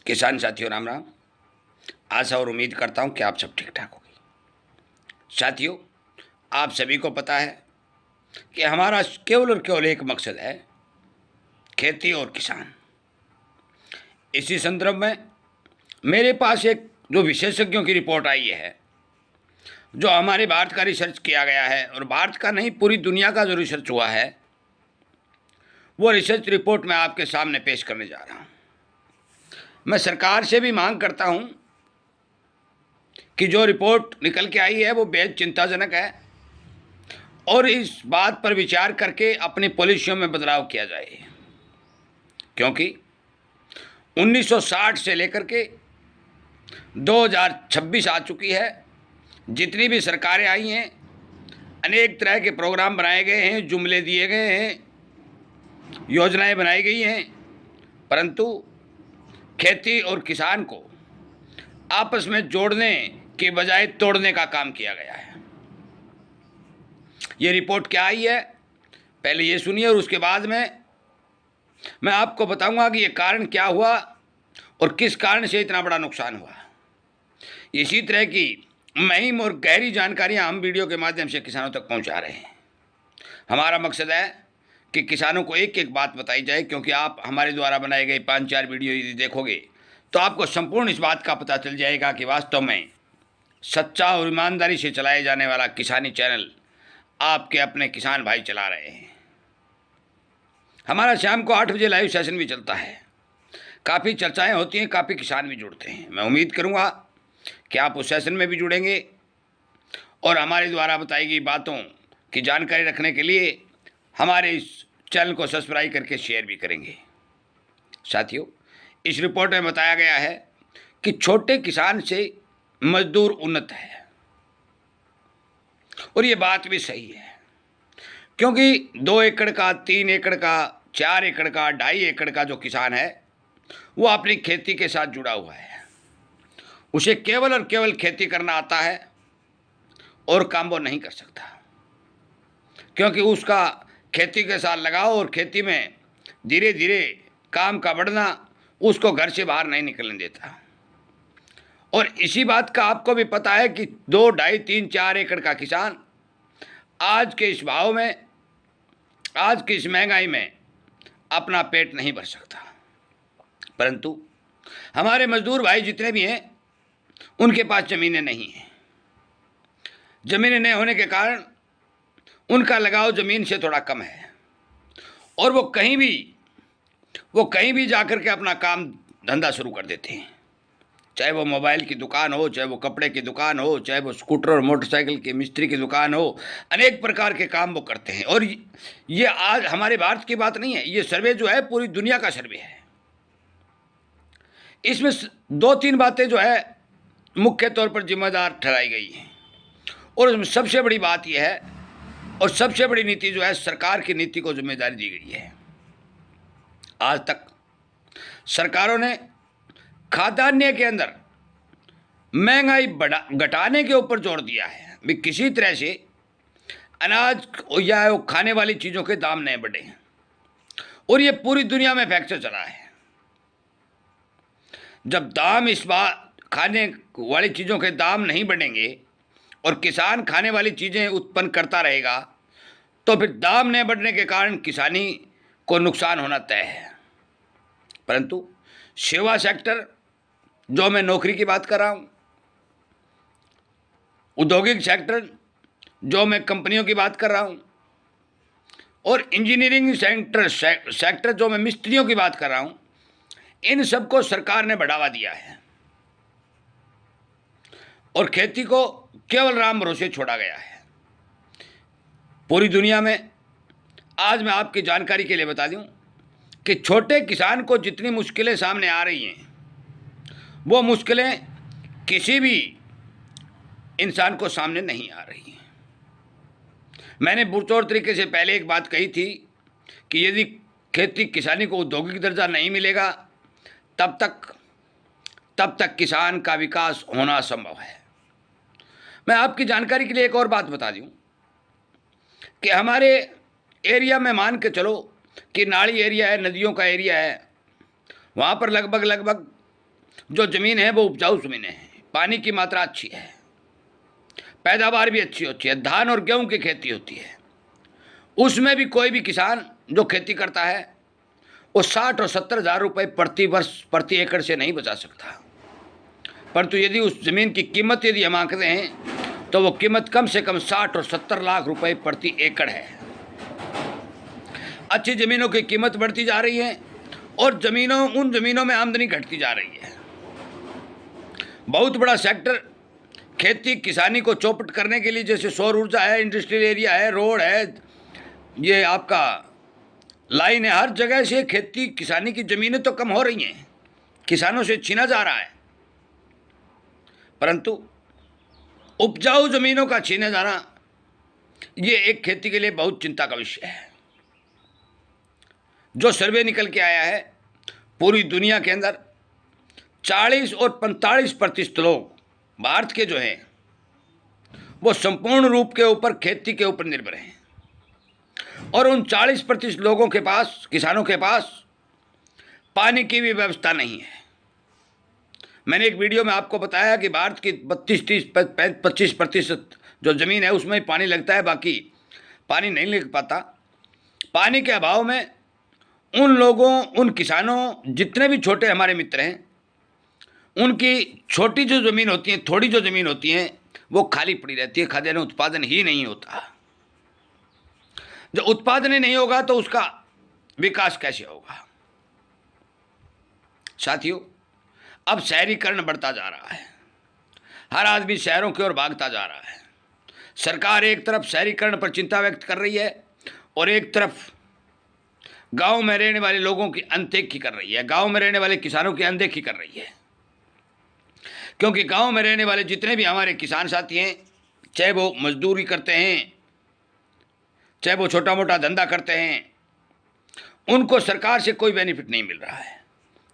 किसान साथियों राम राम। आशा और उम्मीद करता हूँ कि आप सब ठीक ठाक होंगे। साथियों, आप सभी को पता है कि हमारा केवल और केवल एक मकसद है, खेती और किसान। इसी संदर्भ में मेरे पास एक जो विशेषज्ञों की रिपोर्ट आई है, जो हमारे भारत का रिसर्च किया गया है, और भारत का नहीं पूरी दुनिया का जो रिसर्च हुआ है, वो रिसर्च रिपोर्ट मैं आपके सामने पेश करने जा रहा हूँ। मैं सरकार से भी मांग करता हूँ कि जो रिपोर्ट निकल के आई है वो बेहद चिंताजनक है, और इस बात पर विचार करके अपनी पॉलिसियों में बदलाव किया जाए। क्योंकि 1960 से लेकर के 2026 आ चुकी है, जितनी भी सरकारें आई हैं, अनेक तरह के प्रोग्राम बनाए गए हैं, जुमले दिए गए हैं, योजनाएं बनाई गई हैं, परंतु खेती और किसान को आपस में जोड़ने के बजाय तोड़ने का काम किया गया है। ये रिपोर्ट क्या आई है, पहले ये सुनिए, और उसके बाद में मैं आपको बताऊंगा कि ये कारण क्या हुआ और किस कारण से इतना बड़ा नुकसान हुआ। इसी तरह की मुहिम और गहरी जानकारियां हम वीडियो के माध्यम से किसानों तक पहुंचा रहे हैं। हमारा मकसद है कि किसानों को एक एक बात बताई जाए, क्योंकि आप हमारे द्वारा बनाए गए 5-4 वीडियो यदि देखोगे तो आपको संपूर्ण इस बात का पता चल जाएगा कि वास्तव में सच्चा और ईमानदारी से चलाए जाने वाला किसानी चैनल आपके अपने किसान भाई चला रहे हैं। हमारा शाम को 8 बजे लाइव सेशन भी चलता है, काफ़ी चर्चाएं होती हैं, काफ़ी किसान भी जुड़ते हैं। मैं उम्मीद करूंगा कि आप उस सेशन में भी जुड़ेंगे और हमारे द्वारा बताई गई बातों की जानकारी रखने के लिए हमारे इस चैनल को सब्सक्राइब करके शेयर भी करेंगे। साथियों, इस रिपोर्ट में बताया गया है कि छोटे किसान से मजदूर उन्नत है, और ये बात भी सही है, क्योंकि 2 एकड़ का, 3 एकड़ का, 4 एकड़ का, 2.5 एकड़ का जो किसान है वो अपनी खेती के साथ जुड़ा हुआ है। उसे केवल और केवल खेती करना आता है और काम वो नहीं कर सकता, क्योंकि उसका खेती के साथ लगाव और खेती में धीरे धीरे काम का बढ़ना उसको घर से बाहर नहीं निकलने देता। और इसी बात का आपको भी पता है कि 2, 2.5, 3, 4 एकड़ का किसान आज के इस भाव में, आज की इस महंगाई में अपना पेट नहीं भर सकता। परंतु हमारे मजदूर भाई जितने भी हैं, उनके पास ज़मीनें नहीं हैं। ज़मीनें नहीं होने के कारण उनका लगाव ज़मीन से थोड़ा कम है, और वो कहीं भी जाकर के अपना काम धंधा शुरू कर देते हैं। चाहे वो मोबाइल की दुकान हो, चाहे वो कपड़े की दुकान हो, चाहे वो स्कूटर और मोटरसाइकिल की मिस्त्री की दुकान हो, अनेक प्रकार के काम वो करते हैं। और ये आज हमारे भारत की बात नहीं है, ये सर्वे जो है पूरी दुनिया का सर्वे है। इसमें 2-3 बातें जो है मुख्य तौर पर जिम्मेदार ठहराई गई हैं, और उसमें सबसे बड़ी बात यह है, और सबसे बड़ी नीति जो है, सरकार की नीति को जिम्मेदारी दी गई है। आज तक सरकारों ने खाद्यान्न के अंदर महंगाई घटाने के ऊपर जोर दिया है, भी किसी तरह से अनाज या खाने वाली चीज़ों के दाम नहीं बढ़े, और ये पूरी दुनिया में फ्रैक्चर चला है। जब दाम इस बार खाने वाली चीज़ों के दाम नहीं बढ़ेंगे और किसान खाने वाली चीज़ें उत्पन्न करता रहेगा, तो फिर दाम नहीं बढ़ने के कारण किसानी को नुकसान होना तय है। परंतु सेवा सेक्टर, जो मैं नौकरी की बात कर रहा हूँ, औद्योगिक सेक्टर, जो मैं कंपनियों की बात कर रहा हूँ, और इंजीनियरिंग सेक्टर, जो मैं मिस्त्रियों की बात कर रहा हूँ, इन सबको सरकार ने बढ़ावा दिया है, और खेती को केवल राम भरोसे छोड़ा गया है। पूरी दुनिया में आज मैं आपकी जानकारी के लिए बता दूं कि छोटे किसान को जितनी मुश्किलें सामने आ रही हैं, वो मुश्किलें किसी भी इंसान को सामने नहीं आ रही हैं। मैंने पुरतौर तरीके से पहले एक बात कही थी कि यदि खेती किसानी को औद्योगिक दर्जा नहीं मिलेगा, तब तक किसान का विकास होना असंभव है। मैं आपकी जानकारी के लिए एक और बात बता दूं कि हमारे एरिया में मान के चलो कि नाड़ी एरिया है, नदियों का एरिया है, वहाँ पर लगभग जो ज़मीन है वो उपजाऊ ज़मीनें हैं, पानी की मात्रा अच्छी है, पैदावार भी अच्छी होती है, धान और गेहूं की खेती होती है। उसमें भी कोई भी किसान जो खेती करता है वो 60 और 70 हज़ार रुपये प्रति वर्ष प्रति एकड़ से नहीं बचा सकता। परंतु यदि उस ज़मीन की कीमत यदि हम आंकते हैं तो वो कीमत कम से कम 60 और 70 लाख रुपए प्रति एकड़ है। अच्छी ज़मीनों की कीमत बढ़ती जा रही है और उन ज़मीनों में आमदनी घटती जा रही है। बहुत बड़ा सेक्टर खेती किसानी को चौपट करने के लिए, जैसे सौर ऊर्जा है, इंडस्ट्रियल एरिया है, रोड है, ये आपका लाइन है, हर जगह से खेती किसानी की ज़मीनें तो कम हो रही हैं, किसानों से छीना जा रहा है। परंतु उपजाऊ ज़मीनों का छीने जाना ये एक खेती के लिए बहुत चिंता का विषय है। जो सर्वे निकल के आया है, पूरी दुनिया के अंदर 40 और 45% लोग भारत के जो हैं वो संपूर्ण रूप के ऊपर खेती के ऊपर निर्भर हैं और उन 40% लोगों के पास, किसानों के पास पानी की भी व्यवस्था नहीं है। मैंने एक वीडियो में आपको बताया कि भारत की 25% जो ज़मीन है उसमें पानी लगता है, बाकी पानी नहीं लग पाता। पानी के अभाव में उन लोगों, उन किसानों, जितने भी छोटे हमारे मित्र हैं, उनकी छोटी जो ज़मीन होती है, थोड़ी जो ज़मीन होती है, वो खाली पड़ी रहती है, खाद्यान्न उत्पादन ही नहीं होता। जब उत्पादन ही नहीं होगा तो उसका विकास कैसे होगा? साथियों, अब शहरीकरण बढ़ता जा रहा है, हर आदमी शहरों की ओर भागता जा रहा है। सरकार एक तरफ शहरीकरण पर चिंता व्यक्त कर रही है और एक तरफ गांव में रहने वाले लोगों की अनदेखी कर रही है, गांव में रहने वाले किसानों की अनदेखी कर रही है। क्योंकि गांव में रहने वाले जितने भी हमारे किसान साथी हैं, चाहे वो मजदूरी करते हैं, चाहे वो छोटा मोटा धंधा करते हैं, उनको सरकार से कोई बेनिफिट नहीं मिल रहा है।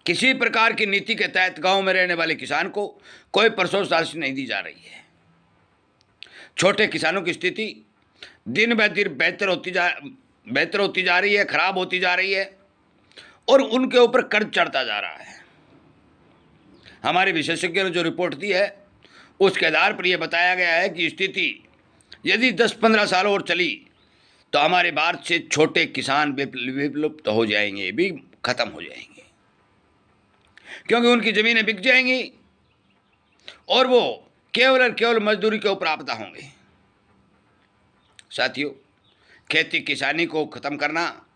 किसी प्रकार की नीति के तहत गांव में रहने वाले किसान को कोई प्रोत्साहन राशि नहीं दी जा रही है। छोटे किसानों की स्थिति दिन ब दिन बेहतर होती जा रही है, खराब होती जा रही है और उनके ऊपर कर्ज चढ़ता जा रहा है। हमारे विशेषज्ञों ने जो रिपोर्ट दी है उसके आधार पर यह बताया गया है कि स्थिति यदि 10-15 साल और चली तो हमारे भारत से छोटे किसान विलुप्त तो हो जाएंगे, भी खत्म हो जाएंगे, क्योंकि उनकी ज़मीनें बिक जाएंगी और वो केवल और केवल मजदूरी के ऊपर आपदा होंगे। साथियों, खेती किसानी को ख़त्म करना,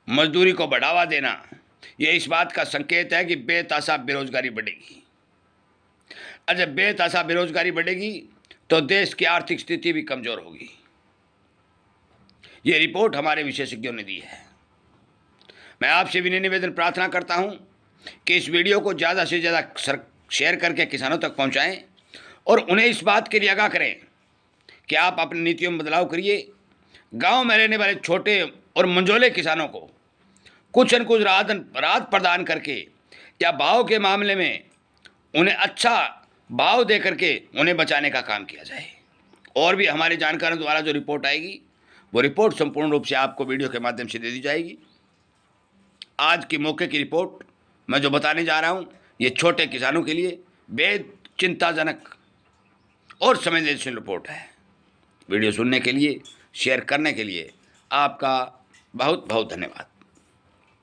मजदूरी को बढ़ावा देना, ये इस बात का संकेत है कि बेतहाशा बेरोजगारी बढ़ेगी। और जब बेतहाशा बेरोजगारी बढ़ेगी तो देश की आर्थिक स्थिति भी कमज़ोर होगी। ये रिपोर्ट हमारे विशेषज्ञों ने दी है। मैं आपसे विनय निवेदन प्रार्थना करता हूं कि इस वीडियो को ज़्यादा से ज़्यादा शेयर करके किसानों तक पहुंचाएं और उन्हें इस बात के लिए आगाह करें कि आप अपनी नीतियों में बदलाव करिए। गांव में रहने वाले छोटे और मंझोले किसानों को कुछ न कुछ राहत प्रदान करके या भाव के मामले में उन्हें अच्छा भाव दे करके उन्हें बचाने का काम किया जाए। और भी हमारे जानकारों द्वारा जो रिपोर्ट आएगी वो रिपोर्ट संपूर्ण रूप से आपको वीडियो के माध्यम से दे दी जाएगी। आज के मौके की रिपोर्ट मैं जो बताने जा रहा हूँ ये छोटे किसानों के लिए बेहद चिंताजनक और संवेदनशील रिपोर्ट है। वीडियो सुनने के लिए, शेयर करने के लिए आपका बहुत बहुत धन्यवाद।